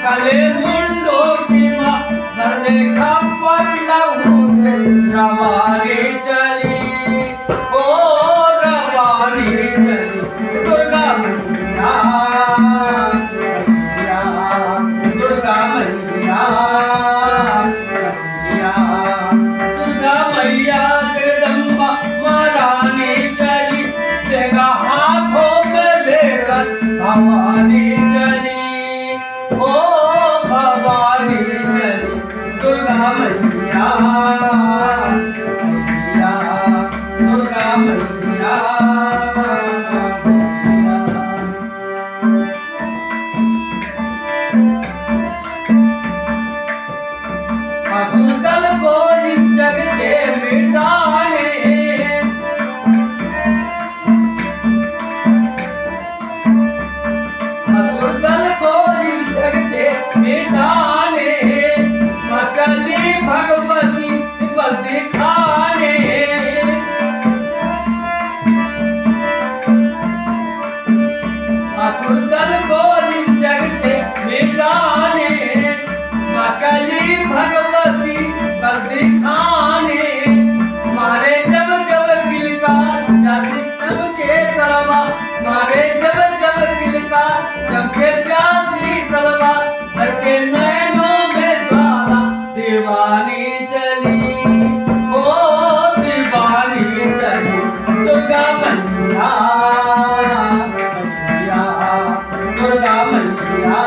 कले मुंडो की माँ करने खप्पर लगूं रवानी चली ओ रवानी चली दुर्गा मैया दुर्गा मैया दुर्गा मैया जगदम्बा महारानी चली तेरा हाथों में लेकर भवानी चली ओ भवानी चली दुर्गा मैया मैया दुर्गा मैया दुर्गल को इस जग से मिटाने दुर्गल को इस जग से मिटाने मचली भगवती पर दिखाने दुर्गल को इस जग से मिटाने मचली भगवती पर दिखाने मारे जब जब किलकार जाति सबके तलवा मारे जब जब किलकार सबके प्यासी तलवा हर के नैनों में ज्वाला दीवानी चली ओ दीवानी चली दुर्गा मैया मैया दुर्गा मैया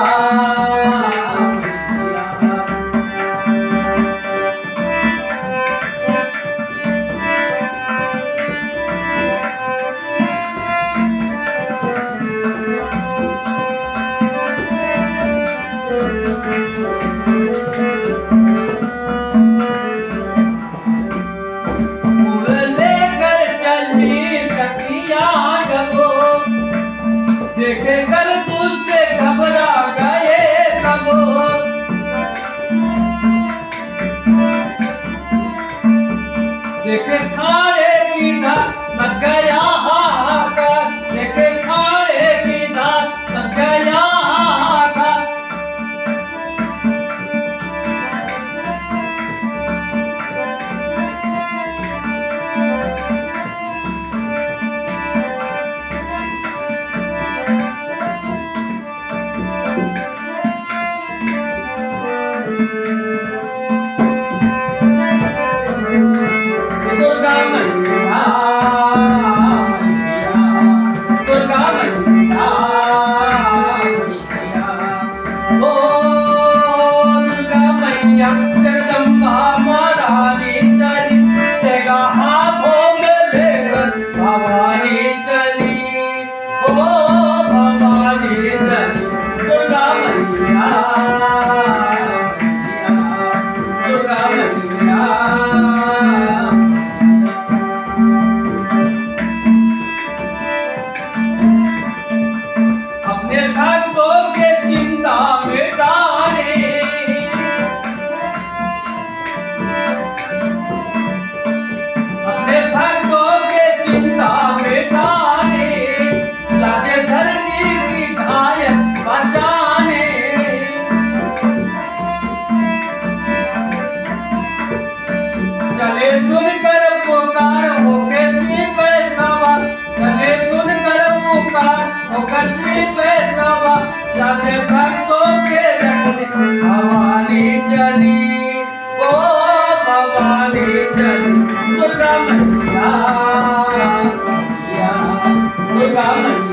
देखे कर दूसरे घबरा गए सब देखे खाड़े की धार मच गया हाहाकार देखे खाड़े की धार मच गया हाहाकार दुर्गा मैया दुर्गा मैया ओ दुर्गा मैया जगदम्बा महारानी चली तेरा हाथों में लेकर भवानी चली ओ भवानी चली दुर्गा मैया दुर्गा मैया अपने भक्तों के चिंता मिटाने अपने भक्तों के चिंता मिटाने लाजे धरती की घायल बचाने चले सुनकर पुकार होके श्री पे सवार चले सुनकर पुकार होकर श्री पे सवार जाते भक्तों के रखने भवानी चली ओ भवानी चली दुर्गा मैया दुर्गा मैया